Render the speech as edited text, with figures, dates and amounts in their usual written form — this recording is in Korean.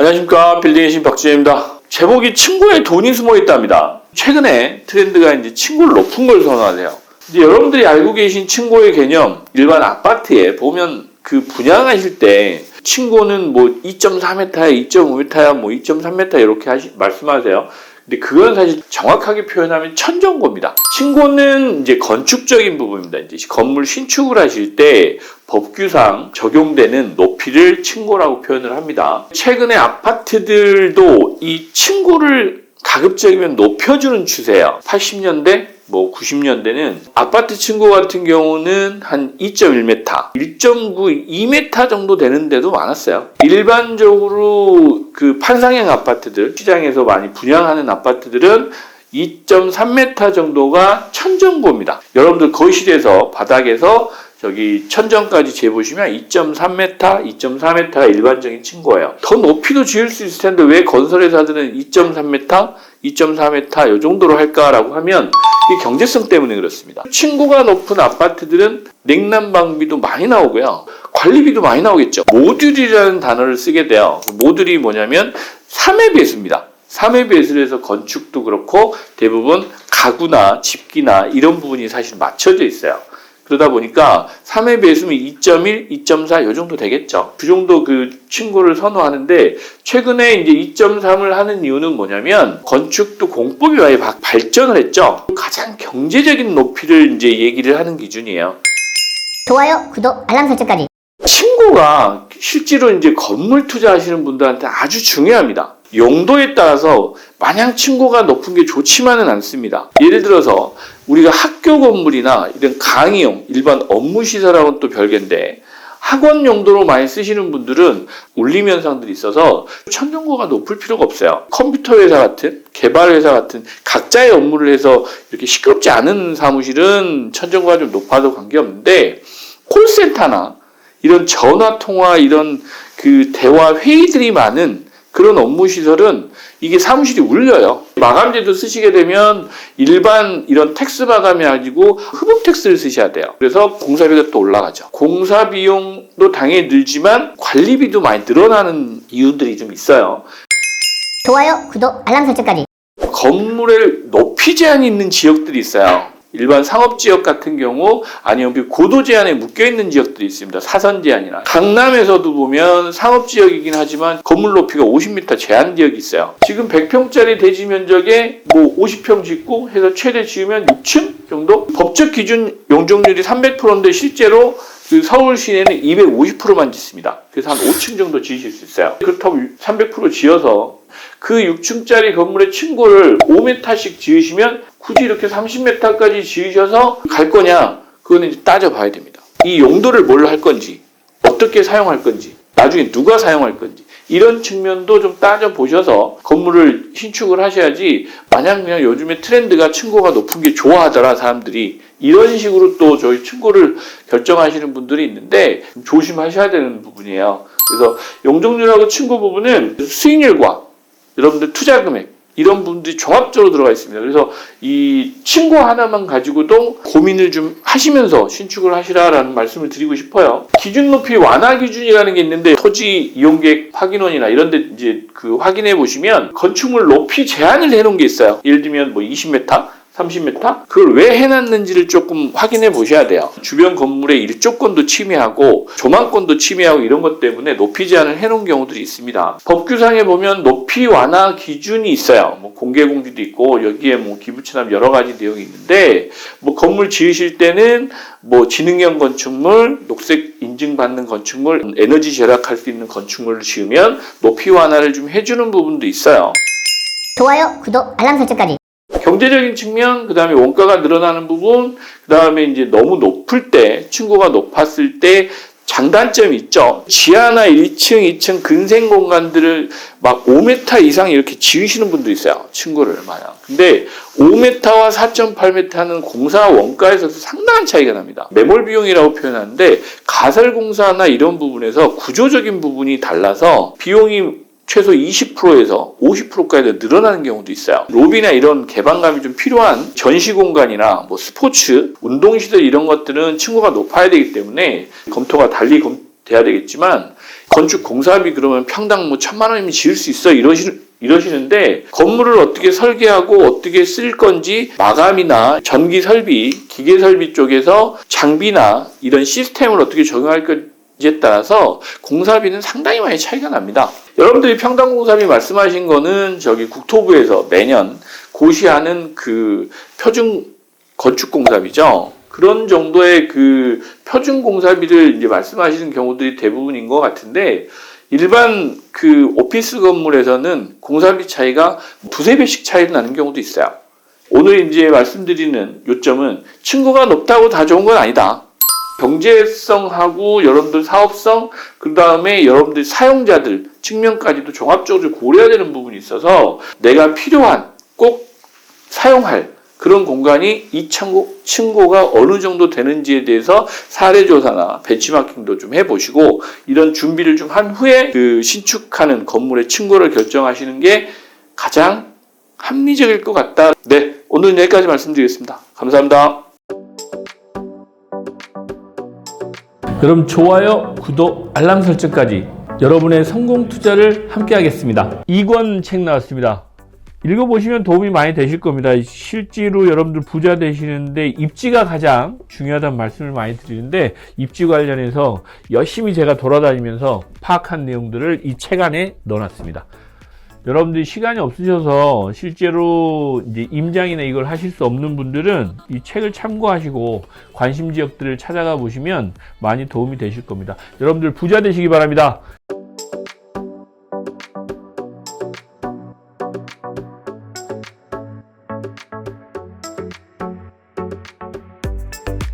안녕하십니까. 빌딩의 신 박지현입니다. 제목이 층고에 돈이 숨어 있답니다. 최근에 트렌드가 이제 층고를 높은 걸 선호하네요. 이제 여러분들이 알고 계신 층고의 개념, 일반 아파트에 보면 그 분양하실 때 층고는 뭐 2.4m야, 2.5m야, 뭐 2.3m 이렇게 말씀하세요. 근데 그건 사실 정확하게 표현하면 천정고입니다. 층고는 이제 건축적인 부분입니다. 이제 건물 신축을 하실 때 법규상 적용되는 높이를 층고라고 표현을 합니다. 최근에 아파트들도 이 층고를 가급적이면 높여주는 추세예요. 80년대, 90년대는 아파트 층고 같은 경우는 한 2.1m, 1.9, 2m 정도 되는 데도 많았어요. 일반적으로 그 판상형 아파트들, 시장에서 많이 분양하는 아파트들은 2.3m 정도가 천정고입니다. 여러분들 거실에서 바닥에서 저기 천정까지 재보시면 2.3m, 2.4m가 일반적인 층고예요. 더 높이도 지을 수 있을 텐데 왜 건설회사들은 2.3m, 2.4m 이 정도로 할까라고 하면 이게 경제성 때문에 그렇습니다. 층고가 높은 아파트들은 냉난방비도 많이 나오고요. 관리비도 많이 나오겠죠. 모듈이라는 단어를 쓰게 돼요. 모듈이 뭐냐면 3회 배수입니다. 3회 배수를 해서 건축도 그렇고 대부분 가구나 집기나 이런 부분이 사실 맞춰져 있어요. 그러다 보니까 3회 배수면 2.1, 2.4 요 정도 되겠죠. 그 정도 그 층고를 선호하는데 최근에 이제 2.3을 하는 이유는 뭐냐면 건축도 공법이 많이 발전을 했죠. 가장 경제적인 높이를 이제 얘기를 하는 기준이에요. 좋아요, 구독, 알람 설정까지. 층고가 실제로 이제 건물 투자하시는 분들한테 아주 중요합니다. 용도에 따라서 마냥 층고가 높은 게 좋지만은 않습니다. 예를 들어서 우리가 학교 건물이나 이런 강의용, 일반 업무시설하고는 또 별개인데 학원 용도로 많이 쓰시는 분들은 울림 현상들이 있어서 천정고가 높을 필요가 없어요. 컴퓨터 회사 같은, 개발 회사 같은 각자의 업무를 해서 이렇게 시끄럽지 않은 사무실은 천정고가 좀 높아도 관계없는데 콜센터나 이런 전화 통화 이런 그 대화 회의들이 많은 그런 업무 시설은 이게 사무실이 울려요. 마감재도 쓰시게 되면 일반 이런 텍스 마감이 아니고 흡음 텍스를 쓰셔야 돼요. 그래서 공사비가 또 올라가죠. 공사 비용도 당연히 늘지만 관리비도 많이 늘어나는 이유들이 좀 있어요. 좋아요, 구독, 알람 설정까지. 건물에 높이 제한이 있는 지역들이 있어요. 일반 상업지역 같은 경우 아니면 고도 제한에 묶여있는 지역들이 있습니다. 사선 제한이나. 강남에서도 보면 상업지역이긴 하지만 건물 높이가 50m 제한 지역이 있어요. 지금 100평짜리 대지 면적에 50평 짓고 해서 최대 지으면 6층 정도? 법적 기준 용적률이 300%인데 실제로 그 서울 시내는 250%만 짓습니다. 그래서 한 5층 정도 지으실 수 있어요. 그렇다고 300% 지어서 그 6층짜리 건물의 층고를 5m씩 지으시면 굳이 이렇게 30m까지 지으셔서 갈 거냐? 그거는 이제 따져봐야 됩니다. 이 용도를 뭘로 할 건지, 어떻게 사용할 건지, 나중에 누가 사용할 건지 이런 측면도 좀 따져보셔서 건물을 신축을 하셔야지 마냥 그냥 요즘에 트렌드가 층고가 높은 게 좋아하더라 사람들이 이런 식으로 또 저희 층고를 결정하시는 분들이 있는데 좀 조심하셔야 되는 부분이에요. 그래서 용적률하고 층고 부분은 수익률과 여러분들 투자 금액 이런 부분들이 종합적으로 들어가 있습니다. 그래서 이 층고 하나만 가지고도 고민을 좀 하시면서 신축을 하시라라는 말씀을 드리고 싶어요. 기준 높이 완화 기준이라는 게 있는데 토지 이용계획 확인원이나 이런 데 이제 그 확인해 보시면 건축물 높이 제한을 해 놓은 게 있어요. 예를 들면 20m, 30m? 그걸 왜 해놨는지를 조금 확인해 보셔야 돼요. 주변 건물의 일조권도 침해하고 조망권도 침해하고 이런 것 때문에 높이 제한을 해놓은 경우들이 있습니다. 법규상에 보면 높이 완화 기준이 있어요. 공개 공지도 있고 여기에 기부채납 여러 가지 내용이 있는데 건물 지으실 때는 지능형 건축물, 녹색 인증받는 건축물, 에너지 절약할 수 있는 건축물을 지으면 높이 완화를 좀 해주는 부분도 있어요. 좋아요, 구독, 알람 설정까지. 경제적인 측면, 그 다음에 원가가 늘어나는 부분, 그 다음에 이제 너무 높을 때, 층고가 높았을 때 장단점이 있죠. 지하나 1층, 2층 근생 공간들을 5m 이상 이렇게 지으시는 분도 있어요. 층고를 마냥. 근데 5m와 4.8m는 공사 원가에서도 상당한 차이가 납니다. 매몰 비용이라고 표현하는데 가설공사나 이런 부분에서 구조적인 부분이 달라서 비용이 최소 20%에서 50%까지 늘어나는 경우도 있어요. 로비나 이런 개방감이 좀 필요한 전시 공간이나 스포츠, 운동시설 이런 것들은 층고가 높아야 되기 때문에 검토가 달리 돼야 되겠지만 건축 공사비 그러면 평당 뭐 1,000만 원이면 지을 수 있어 이러시는데 건물을 어떻게 설계하고 어떻게 쓸 건지 마감이나 전기 설비, 기계 설비 쪽에서 장비나 이런 시스템을 어떻게 적용할 건지에 따라서 공사비는 상당히 많이 차이가 납니다. 여러분들이 평당 공사비 말씀하신 거는 저기 국토부에서 매년 고시하는 그 표준 건축 공사비죠. 그런 정도의 그 표준 공사비를 이제 말씀하시는 경우들이 대부분인 것 같은데 일반 그 오피스 건물에서는 공사비 차이가 두세 배씩 차이가 나는 경우도 있어요. 오늘 이제 말씀드리는 요점은 층고가 높다고 다 좋은 건 아니다. 경제성하고 여러분들 사업성, 그 다음에 여러분들 사용자들 측면까지도 종합적으로 고려해야 되는 부분이 있어서 내가 필요한 꼭 사용할 그런 공간이 이 층고가 어느 정도 되는지에 대해서 사례조사나 벤치마킹도 좀 해보시고 이런 준비를 좀 한 후에 그 신축하는 건물의 층고를 결정하시는 게 가장 합리적일 것 같다. 네, 오늘 여기까지 말씀드리겠습니다. 감사합니다. 여러분 좋아요, 구독, 알람 설정까지 여러분의 성공 투자를 함께 하겠습니다. 2권 책 나왔습니다. 읽어보시면 도움이 많이 되실 겁니다. 실제로 여러분들 부자 되시는데 입지가 가장 중요하다는 말씀을 많이 드리는데 입지 관련해서 열심히 제가 돌아다니면서 파악한 내용들을 이 책 안에 넣어놨습니다. 여러분들이 시간이 없으셔서 실제로 이제 임장이나 이걸 하실 수 없는 분들은 이 책을 참고하시고 관심 지역들을 찾아가 보시면 많이 도움이 되실 겁니다. 여러분들 부자 되시기 바랍니다.